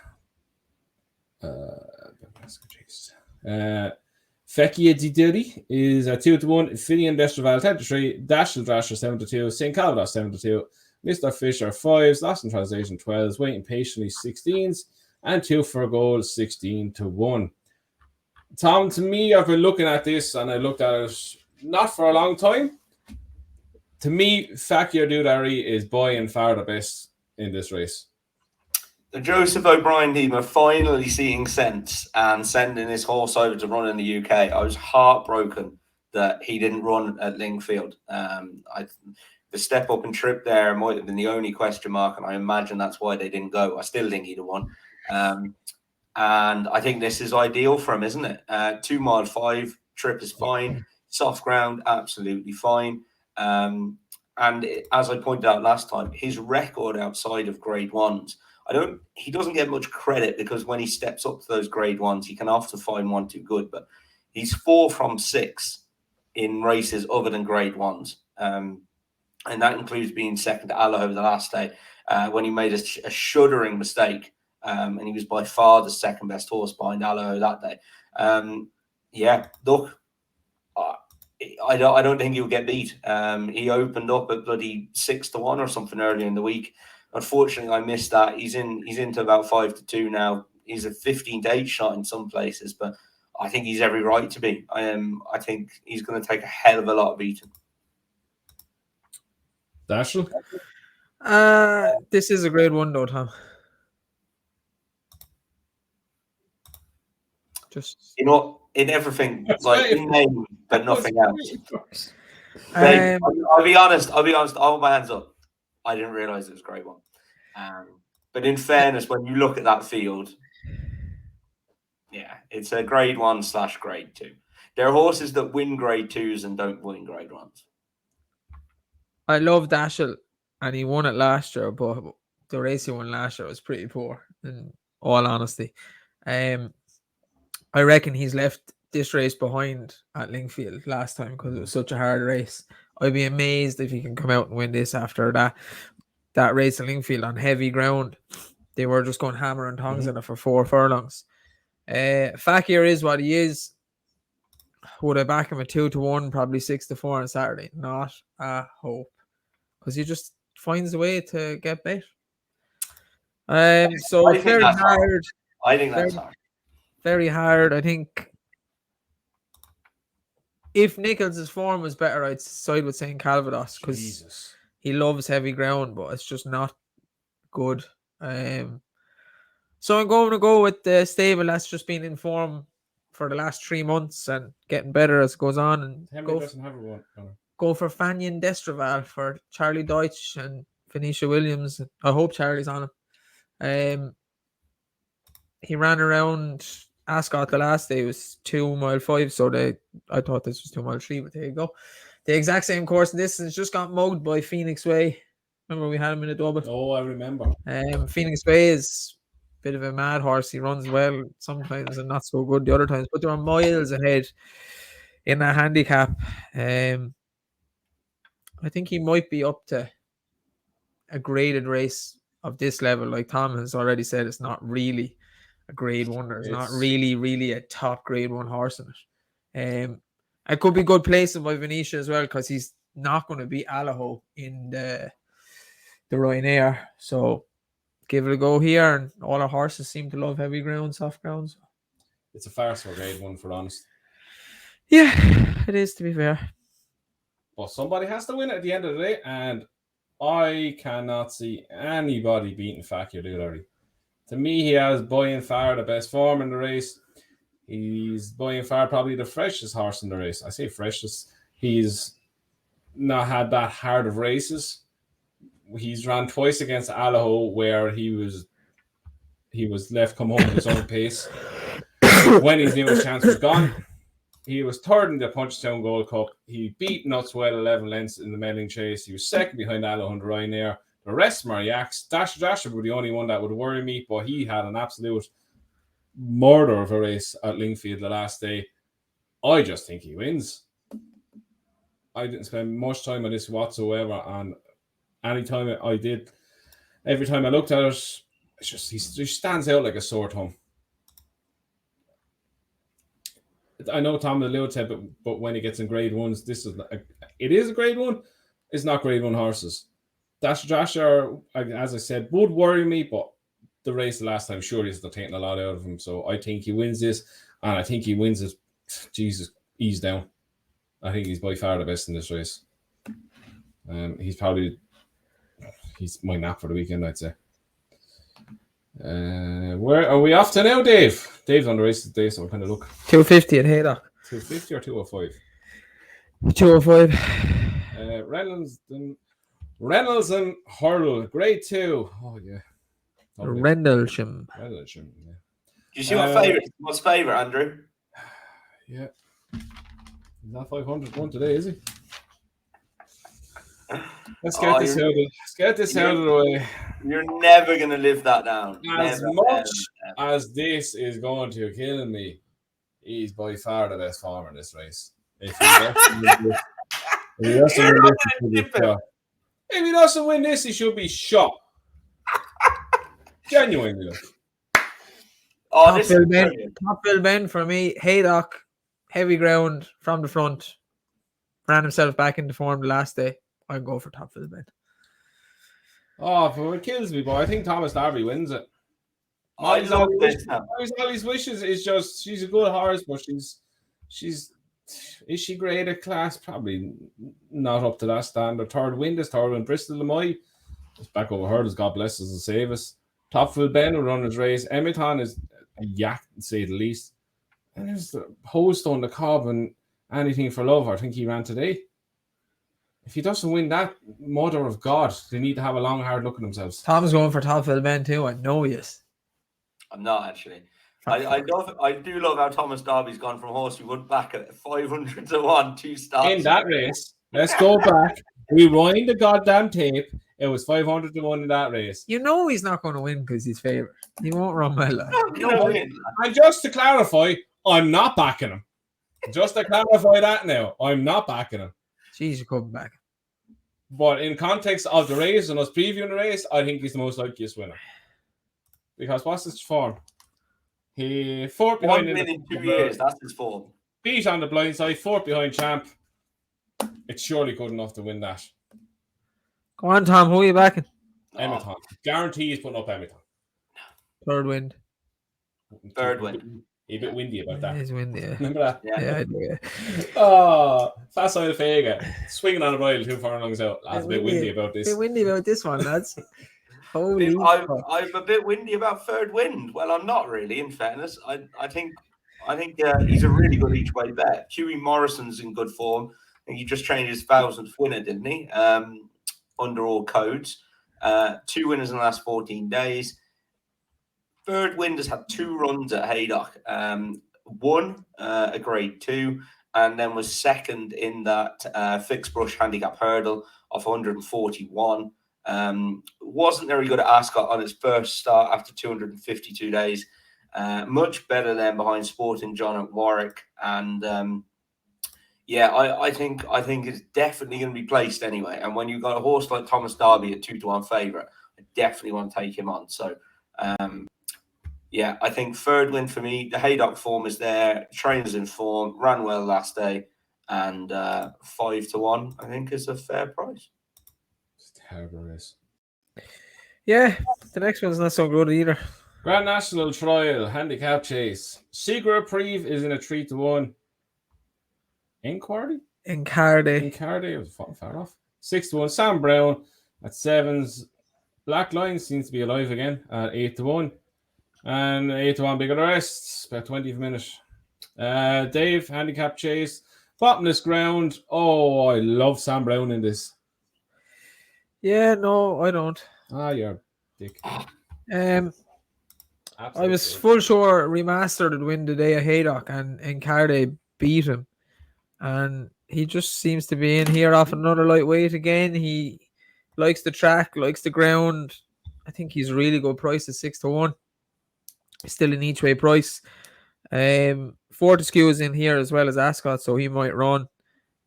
Fecchia Di Diri is a 2-1. Finian Destraval 10-3. Dashel Drasher 7-2. St. Calvas 7-2. Mr. Fisher 5s. Lost in Translation 12s. Waiting Patiently 16s. And 2 for a goal 16-1. Tom, to me, I've been looking at this and I looked at it not for a long time. To me, Fecchia Di Diri is by and far the best in this race. The Joseph O'Brien team are finally seeing sense and sending this horse over to run in the UK. I was heartbroken that he didn't run at Lingfield. The step up and trip there might have been the only question mark, and I imagine that's why they didn't go. I still think he'd have won. And I think this is ideal for him, isn't it? 2 mile 5 trip is fine. Soft ground, absolutely fine. And as I pointed out last time, his record outside of grade 1s, he doesn't get much credit because when he steps up to those grade 1s, he can often find one too good. But he's 4 from 6 in races other than grade 1s. And that includes being second to Allaho the last day when he made a shuddering mistake. And he was by far the second best horse behind Allaho that day. Look, I don't think he'll get beat. He opened up at bloody 6-1 or something earlier in the week. Unfortunately, I missed that. He's into about 5-2 now. He's a 15-8 shot in some places, but I think he's every right to be. I think he's going to take a hell of a lot of beating. Dashel? This is a grade 1 though, Tom. Just in everything, like in name, but nothing else. I'll be honest. I'll hold my hands up. I didn't realise it was grade 1. But in fairness, when you look at that field, yeah, it's a grade 1/grade 2. There are horses that win grade 2s and don't win grade 1s. I love Dashel, and he won it last year, but the race he won last year was pretty poor, in all honesty. I reckon he's left this race behind at Lingfield last time because it was such a hard race. I'd be amazed if he can come out and win this after that race at Lingfield on heavy ground. They were just going hammer and tongs in it for 4 furlongs. Fakir is what he is. Would I back him at 2-1, probably 6-4 on Saturday? Not a hope, because he just finds a way to get bet. So it's very hard. I think that's hard. Very hard. I think if Nichols' form was better, I'd side with St. Calvados because he loves heavy ground, but it's just not good. So I'm going to go with the stable that's just been in form for the last 3 months and getting better as it goes on. And go for Fanion Destraval for Charlie Deutsch and Phoenicia Williams. I hope Charlie's on him. He ran around Ascot the last day. It was 2 mile 5, so I thought this was 2 mile 3, but there you go. The exact same course and distance, just got mugged by Phoenix Way. Remember we had him in a double? Oh, I remember. Phoenix Way is a bit of a mad horse. He runs well sometimes and not so good the other times, but they were miles ahead in that handicap. I think he might be up to a graded race of this level. Like Tom has already said, it's not really a grade 1. There's not really a top grade 1 horse in it. It could be good placing by Venetia as well, because he's not going to beat Allaho in the Ryanair. So give it a go here, and all our horses seem to love heavy ground, soft grounds. It's a farce for grade 1, for honest. Yeah, it is, to be fair. But somebody has to win it at the end of the day, and I cannot see anybody beating Fakir Doolary. To me, he has by and far the best form in the race. He's by and far probably the freshest horse in the race. I say freshest. He's not had that hard of races. He's ran twice against Allaho where he was left come home at his own pace. When his newest chance was gone, he was third in the Punchestown Gold Cup. He beat Nutswell 11 lengths in the Melding Chase. He was second behind Allaho and Ryanair. The rest are yaks. Dasher were the only one that would worry me, but he had an absolute murder of a race at Lingfield the last day. I just think he wins. I didn't spend much time on this whatsoever, and every time I looked at it, it's just he stands out like a sore thumb. I know Tom alluded to it, but when he gets in grade 1s, it is a grade 1. It's not grade 1 horses. Dasher, as I said, would worry me, but the race the last time surely is taking a lot out of him. So I think he wins this, and I think he wins it. Jesus, ease down. I think he's by far the best in this race. He's my nap for the weekend, I'd say. Where are we off to now, Dave? Dave's on the race today, so we'll kind of look. 250 at Haydock. 250 or 205? 205. Reynolds and Hurdle, grade 2. Oh yeah. Lovely. Rendlesham. Yeah. Do you see what's favourite, Andrew? Yeah. He's not 500 one today, is he? Let's get this out of the way. You're never going to live that down. As much as this is going to kill me, he's by far the best farmer in this race. If he doesn't win this, he should be shot. Genuinely. Oh, Top Bill Ben for me. Haydock, heavy ground from the front. Ran himself back into form the last day. I'd go for Top Bill Ben. Oh, but it kills me, but I think Thomas Darby wins it. I love this. All his wishes is just she's a good horse, but she's is she great at class? Probably not up to that standard. Third wind. Bristol Lamoy is back over hurdles. God bless us and save us. Topfield Ben will run his race. Emiton is a yak, to say the least. And there's the Holstone, the Cobb, and Anything for Love. I think he ran today. If he doesn't win that, mother of God, they need to have a long, hard look at themselves. Tom's going for Topfield Ben too. I know he is. I'm not actually. I do love how Thomas Darby's gone from horse we went back at 500 to 1, 2 starts. In that race, let's go back. Rewind the goddamn tape. It was 500 to 1 in that race. You know he's not going to win because he's favourite. He won't run well. And just to clarify, I'm not backing him. Just to clarify that now, I'm not backing him. Jeez, you're coming back. But in context of the race and us previewing the race, I think he's the most likeliest winner. Because what's his form? He fourth behind in 2 years. That's his form. Beat on the blind side, fourth behind Champ. It's surely good enough to win that. Go on, Tom. Who are you backing? Emiton. Guarantee he's putting up Emiton. Third wind. He's a bit windy about that. He's windy, yeah. Remember that? Yeah, I do, yeah. Oh, fast side of Fega. Swinging on a bridle 2 furlongs out. That's a bit windy about this. A bit windy about this one, lads. Holy I'm a bit windy about third wind. Well, I'm not really, in fairness. I think he's a really good each way bet. Huey Morrison's in good form. I think he just changed his 1000th winner, didn't he? Under all codes. 2 winners in the last 14 days. Third wind has had 2 runs at Haydock. Won a grade 2 and then was second in that fixed brush handicap hurdle of 141. Wasn't very good at Ascot on its first start after 252 days. Much better than behind Sporting John at Warwick. And I think it's definitely going to be placed anyway. And when you've got a horse like Thomas Darby at 2 to 1 favourite, I definitely want to take him on. So I think third win for me. The Haydock form is there. Trainer's in form. Ran well last day. And 5 to 1, I think, is a fair price. It's terrible race. Yeah, the next one's not so good either. Grand National Trial, Handicap Chase. Secret Reprieve is in a 3 to 1. Incardy? It was far off. 6 to 1. Sam Brown at 7s. Black Lion seems to be alive again at 8 to 1. And 8 to 1 bigger the rest. About 20 a minute. Dave, Handicap Chase. Bottomless ground. Oh, I love Sam Brown in this. Yeah, no, I don't. Ah, you're a dick. I was full sure Remastered would win the day of Haydock and Carde beat him. And he just seems to be in here off another lightweight again. He likes the track, likes the ground. I think he's a really good price at 6 to 1. Still an each way price. Fortescue is in here as well as Ascot, so he might run.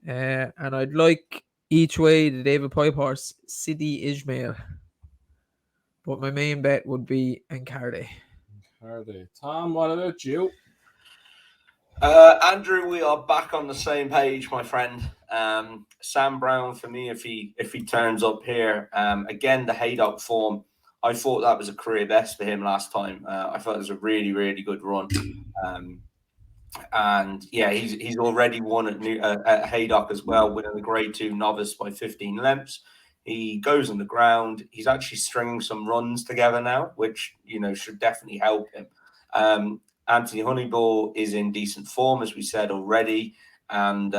And I'd like each way the David Pipe horse, Sidi Ismail. But my main bet would be Encarde. Tom, what about you? Andrew, we are back on the same page, my friend. Sam Brown for me, if he turns up here. Again, the Haydock form. I thought that was a career best for him last time. I thought it was a really, really good run. And yeah, he's already won at Haydock as well, winning the Grade 2 novice by 15 lengths. He goes on the ground. He's actually stringing some runs together now, which should definitely help him. Anthony Honeyball is in decent form, as we said already. And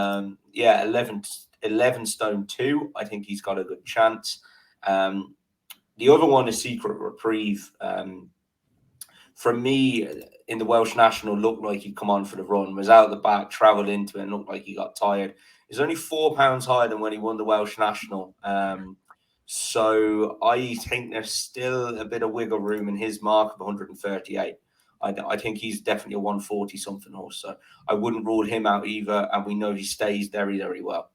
11 stone 2. I think he's got a good chance. The other one is Secret Reprieve. From me, in the Welsh National, looked like he'd come on for the run, was out the back, travelled into it, and looked like he got tired. He's only £4 higher than when he won the Welsh National. So I think there's still a bit of wiggle room in his mark of 138. I think he's definitely a 140 something horse. So I wouldn't rule him out either. And we know he stays very, very well.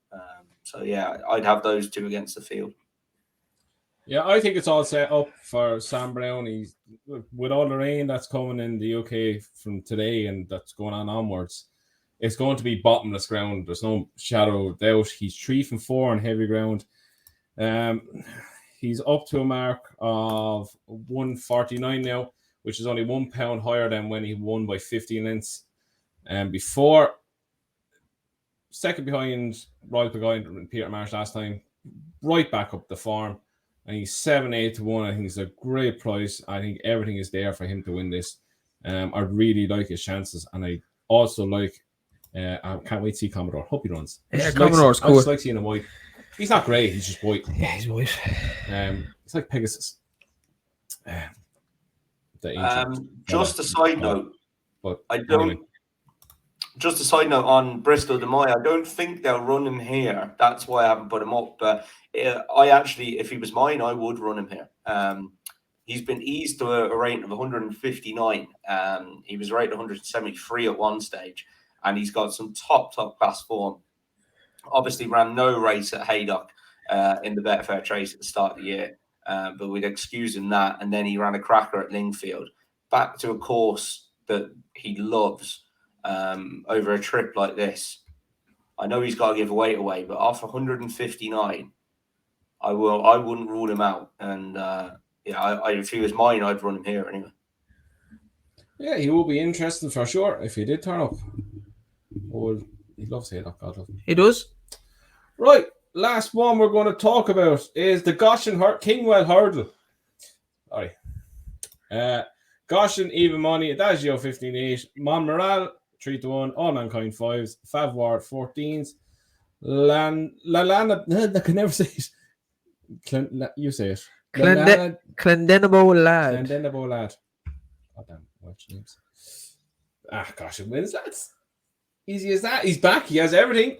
So yeah, I'd have those two against the field. Yeah, I think it's all set up for Sam Brown. He's with all the rain that's coming in the UK from today and that's going on onwards. It's going to be bottomless ground. There's no shadow of doubt. He's 3 from 4 on heavy ground. He's up to a mark of 149 now, which is only £1 higher than when he won by 15 lengths. Before, second behind Royal Pagine and Peter Marsh last time, right back up the farm. And he's 7-8 to 1. I think it's a great price. I think everything is there for him to win this. I really like his chances, and I also like. I can't wait to see Commodore. Hope he runs. Yeah, Commodore's cool. I just like seeing him white. He's not great. He's just white. Yeah, he's white. It's like Pegasus. Just a side note. But Just a side note on Bristol de Mai. I don't think they'll run him here. That's why I haven't put him up. But I actually, if he was mine, I would run him here. He's been eased to a rating of 159. He was rated 173 at one stage, and he's got some top class form. Obviously, ran no race at Haydock in the Betfair Chase at the start of the year, but we'd excuse him that. And then he ran a cracker at Lingfield, back to a course that he loves over a trip like this. I know he's got to give weight away, but off 159, I wouldn't rule him out. And if he was mine, I'd run him here anyway. Yeah, he will be interesting for sure if he did turn up. Oh, he loves Haydock. God love him. He does. Right, last one we're going to talk about is the Goshen Kingwood Hurdle. All right. Goshen, even money, Adagio 15-8, Monmoral 3-1, All Mankind 5s, Favwar 14s, Lalana, I can never say it. You say it. Clendenabo Lad. Clendenabo Lad. God damn, watch names. Goshen wins, lads. Easy as that. He's back. He has everything.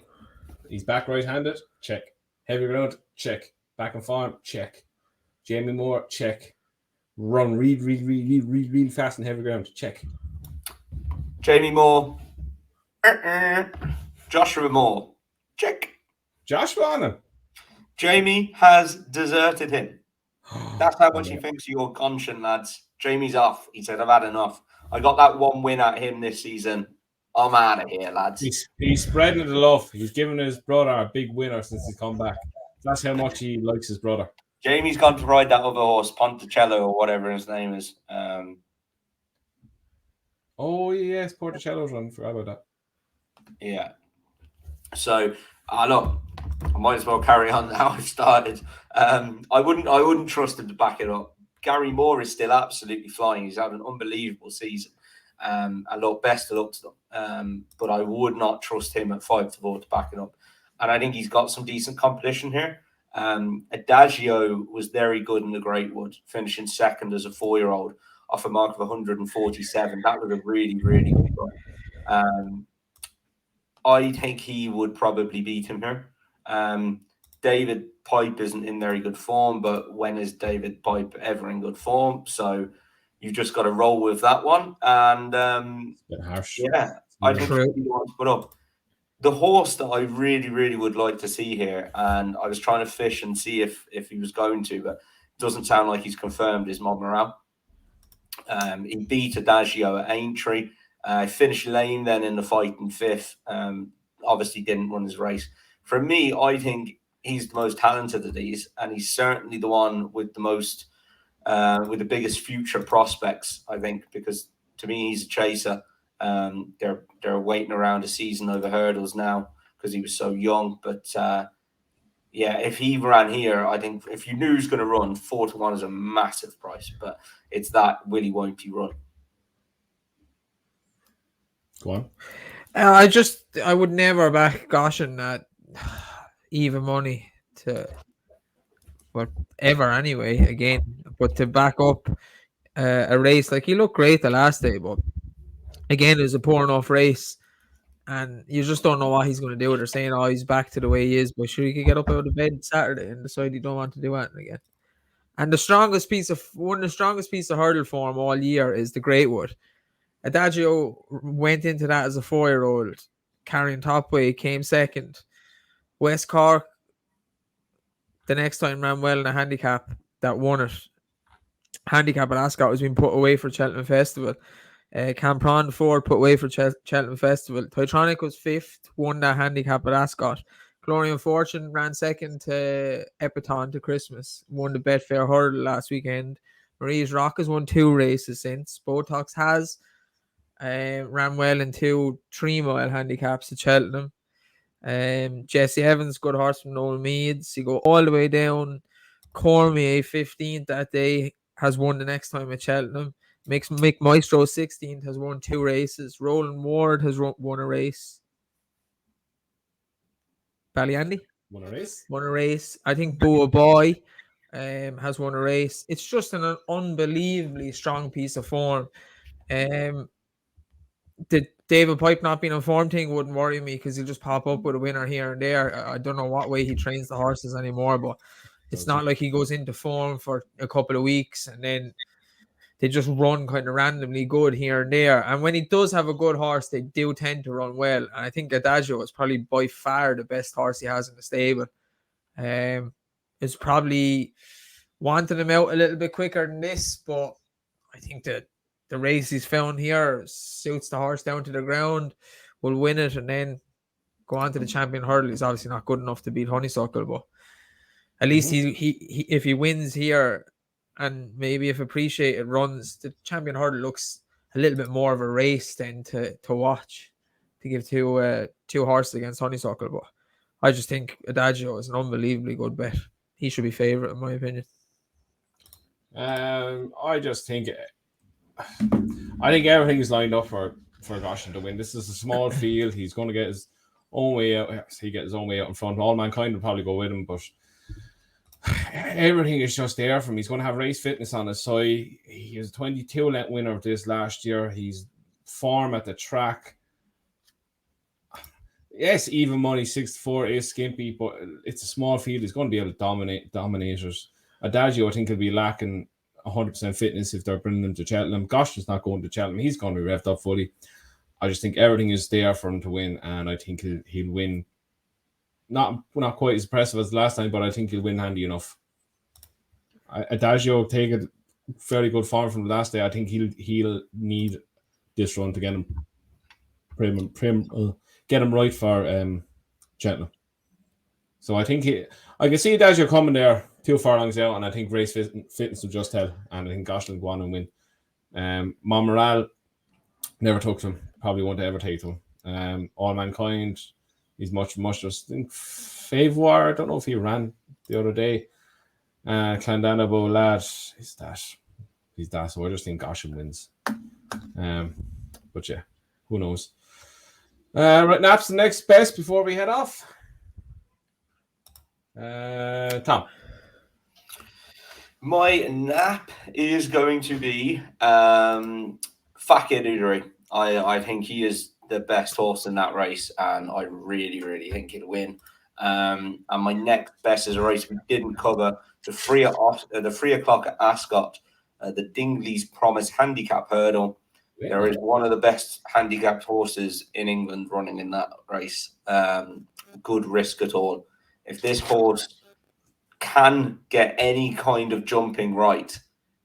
He's back right-handed. Check. Heavy ground. Check. Back on farm. Check. Jamie Moore. Check. Run really fast and heavy ground. Check. Jamie Moore. Joshua Moore. Check. Joshua on him. Jamie has deserted him. That's how much he thinks of your conscience, lads. Jamie's off. He said, I've had enough. I got that one win at him this season. I'm out of here, lads. He's spreading the love. He's given his brother a big winner since he's come back. That's how much he likes his brother. Jamie's gone to ride that other horse, Ponticello or whatever his name is. Oh, yes, Porticello's run. Forgot about that. Yeah. So, look, I might as well carry on how I've started. I wouldn't trust him to back it up. Gary Moore is still absolutely flying. He's had an unbelievable season. And look, best of luck to them. But I would not trust him at 5-4 to back it up. And I think he's got some decent competition here. Adagio was very good in the Great Wood, finishing second as a 4-year-old off a mark of 147. That was a really, really good run. I think he would probably beat him here. David Pipe isn't in very good form, but when is David Pipe ever in good form? So you've just got to roll with that one. And it's a bit harsh. Yeah, I think he wants to put up. The horse that I really, really would like to see here, and I was trying to fish and see if he was going to, but it doesn't sound like he's confirmed, is Monmoral. He beat Adagio at Aintree. Finished lame then in the fight in fifth. Obviously didn't run his race. For me, I think he's the most talented of these, and he's certainly the one with the most, with the biggest future prospects, I think, because to me, he's a chaser. They're waiting around a season over hurdles now because he was so young. But yeah, if he ran here, I think if you knew he was going to run, 4-1 is a massive price. But it's that will he, won't he run? Go on. I would never back Goshen at even money to whatever anyway. Again, but to back up a race like he looked great the last day, but again, it was a poor enough race. And you just don't know what he's going to do. They're saying, "Oh, he's back to the way he is," but sure, he could get up out of bed Saturday and decide he don't want to do anything again. And the strongest piece of hurdle form all year is the Greatwood. Adagio went into that as a 4-year-old, carrying top weight, came second. West Cork, the next time ran well in a handicap that won it. Handicap at Ascot was being put away for Cheltenham Festival. Campron Ford put away for Cheltenham Festival. Titanic was 5th, won that handicap at Ascot. Glorian Fortune ran second to Epiton to Christmas, won the Betfair Hurdle last weekend. Marie's Rock has won 2 races since. Botox has ran well in 2 3-mile handicaps at Cheltenham. Jesse Evans, good horse from Noel Meads. You go all the way down. Cormier, 15th that day, has won the next time at Cheltenham. Mick Maestro, 16th, has won 2 races. Roland Ward has won a race. Ballyandy? Won a race. Won a race. I think Boa Boy has won a race. It's just an unbelievably strong piece of form. The David Pipe not being in form thing wouldn't worry me because he'll just pop up with a winner here and there. I don't know what way he trains the horses anymore, but it's not like he goes into form for a couple of weeks and then they just run kind of randomly good here and there. And when he does have a good horse, they do tend to run well. And I think Adagio is probably by far the best horse he has in the stable. It's probably wanting him out a little bit quicker than this, but I think that the race he's found here suits the horse down to the ground, will win it, and then go on to the champion hurdle. He's obviously not good enough to beat Honeysuckle, but at least he if he wins here, and maybe if Appreciated runs, the champion hurdle looks a little bit more of a race than to watch, to give two horses against Honeysuckle. But I just think Adagio is an unbelievably good bet. He should be favourite in my opinion. I think everything is lined up for Goshen to win. This is a small field. He's going to get his own way out. He get his own way out in front. All Mankind will probably go with him, but everything is just there for him. He's going to have race fitness on his side. He was a 22-length winner of this last year. He's form at the track. Yes, even money 6-4 is skimpy, but it's a small field. He's going to be able to dominate dominators. Adagio, I think, will be lacking 100% fitness if they're bringing him to Cheltenham. Goshen's not going to Cheltenham. He's going to be revved up fully. I just think everything is there for him to win, and I think he'll win. Not quite as impressive as last time, but I think he'll win handy enough. Adagio take a very good form from the last day. I think he'll need this run to get him get him right for Cheltenham. So I think I can see Adagio coming there 2 furlongs out, and I think race fitness will just tell, and I think Goshen will go on and win. Monmoral never took to him, probably won't ever take to him. All Mankind, he's much just in favor. I don't know if he ran the other day. Clandanabo lad, he's that. So I just think Goshen wins. But yeah, who knows? Right, Naps the next best before we head off. Tom. My nap is going to be Fakir Udary. I think he is the best horse in that race, and I really, really think he'll win. And my next best is a race we didn't cover, the 3 o'clock at Ascot, the Dingley's Promise Handicap Hurdle. Yeah. There is one of the best handicapped horses in England running in that race. Good risk at all. If this horse can get any kind of jumping right,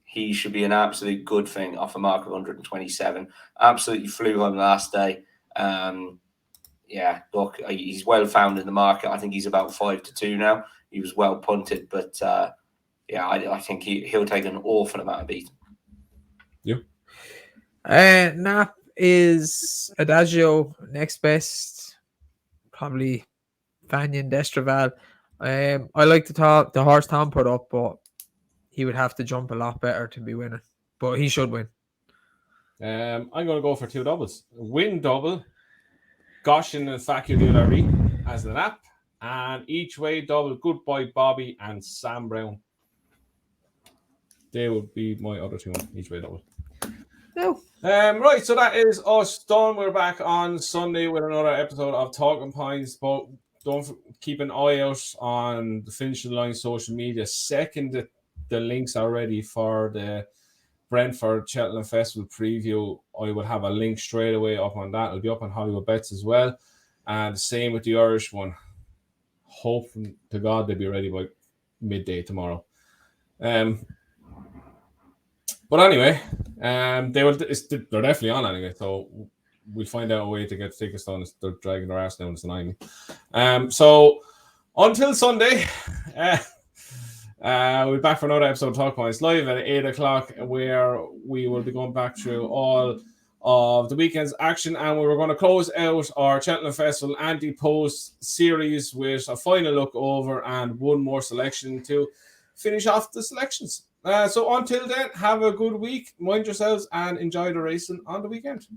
he should be an absolute good thing off a mark of 127. Absolutely flew home last day. Yeah, look, he's well found in the market. I think he's about 5-2 now. He was well punted, but yeah, I think he'll take an awful amount of beating. Yep. Nap is Adagio. Next best, probably Vanyan Destraval. I like the horse Tom put up, but he would have to jump a lot better to be winning. But he should win. I'm going to go for 2 doubles. Win double. Goshen and Facudulary as the nap. And each way double, Goodbye Bobby and Sam Brown. They would be my other two each way double. No. Right, so that is us done. We're back on Sunday with another episode of Talking Pints, but don't keep an eye out on the Finishing Line social media. Second, the links are ready for the Brentford Cheltenham Festival preview. I will have a link straight away up on that. It'll be up on Hollywood Bets as well. And the same with the Irish one. Hope to God they'll be ready by midday tomorrow. But anyway, they're definitely on anyway, so we'll find out a way to get tickets on. They're dragging their ass down to denying me. So until Sunday, we'll be back for another episode of Talk Points live at 8 o'clock, where we will be going back through all of the weekend's action, and we were going to close out our Cheltenham Festival anti-post series with a final look over and one more selection to finish off the selections. So until then, have a good week, mind yourselves, and enjoy the racing on the weekend.